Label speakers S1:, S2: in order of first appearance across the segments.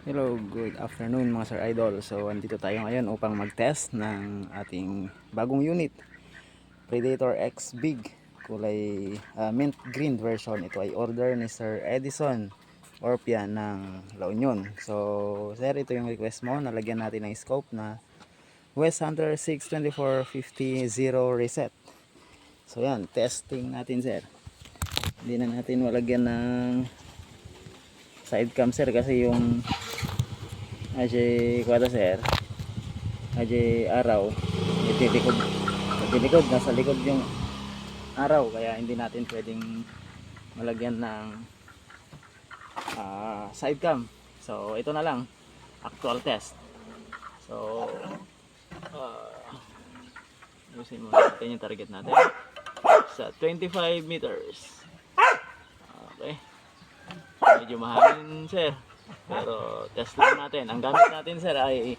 S1: Hello, good afternoon mga Sir Idol. So, andito tayo ngayon upang mag-test ng ating bagong unit, Predator X Big, kulay mint green version. Ito ay order ni Sir Edison Orpia ng La Union. So, sir, ito yung request mo. Nalagyan natin ng scope na West Hunter 62450 zero reset. So, yan, testing natin, sir. Hindi na natin malagyan ng side cam, sir, kasi yung kuwata, sir, araw ititikod sa likod, nasa likod yung araw, kaya hindi natin pwedeng malagyan ng side cam. So ito na lang, actual test. So ayusin muna natin yung target natin sa 25 meters. Okay, medyo mahangin, sir, pero test lang natin. Ang gamit natin, sir, ay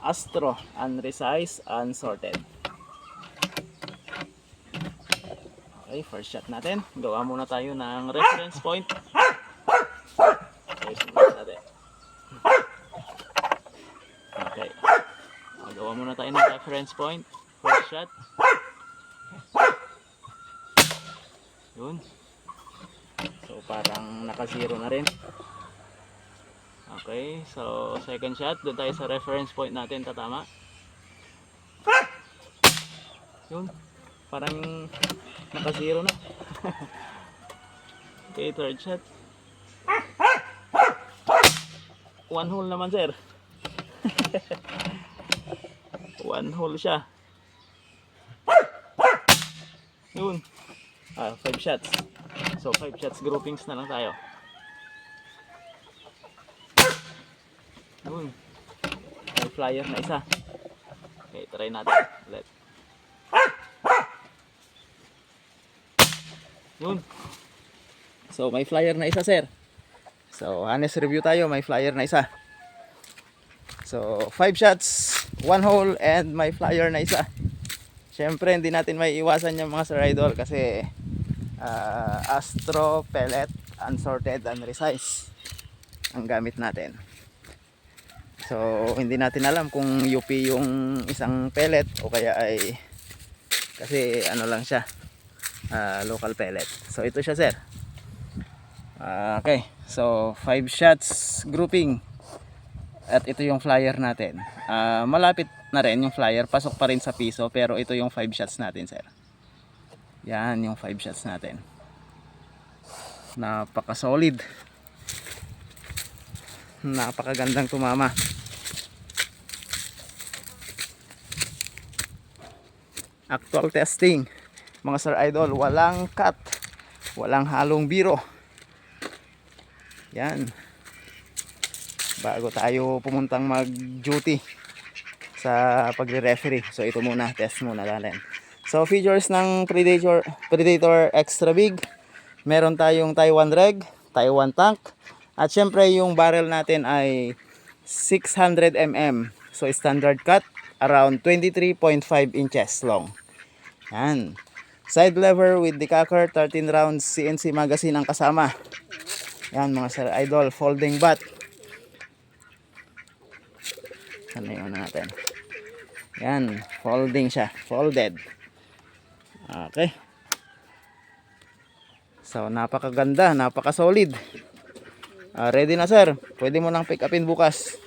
S1: Astro unresized unsorted. Okay, first shot natin. Gawa muna tayo ng reference point. Okay, sumunod natin. Okay, gawa muna tayo ng reference point. First shot. Yun. So parang naka zero na rin. Okay, so second shot, doon tayo sa reference point natin, tatama. Yun, parang naka zero na. Okay, third shot. One hole naman, sir. One hole siya. Yun. 5 shots. So 5 shots groupings na lang tayo. Yun. May flyer na isa. Okay, try natin ulit. Yun. So may flyer na isa, sir. So honest review tayo, may flyer na isa. So 5 shots, 1 hole, and may flyer na isa. Syempre hindi natin may iwasan yung mga Sir Idol kasi Astro pellet unsorted unresized ang gamit natin. So hindi natin alam kung UP yung isang pellet o kaya ay kasi ano lang siya, local pellet. So ito siya, sir. Okay, so 5 shots grouping. At ito yung flyer natin. Malapit na rin yung flyer, pasok pa rin sa piso, pero ito yung 5 shots natin, sir. Yan yung 5 shots natin. Napaka solid, napakagandang tumama. Actual testing mga Sir Idol, walang cut, walang halong biro. Yan, bago tayo pumuntang mag duty sa pagre-referee. So ito muna, test muna natin. So features ng Predator Extra Big, meron tayong Taiwan reg, Taiwan tank, at syempre yung barrel natin ay 600 mm. So standard cut, around 23.5 inches long. Yan. Side lever with decacker, 13 rounds CNC magazine ang kasama. Yan mga Sir Idol, folding bat. Ano yung ano natin? Yan, folding siya, folded. Okay. So napakaganda, napaka solid. Ready na, sir. Pwede mo nang pick upin bukas.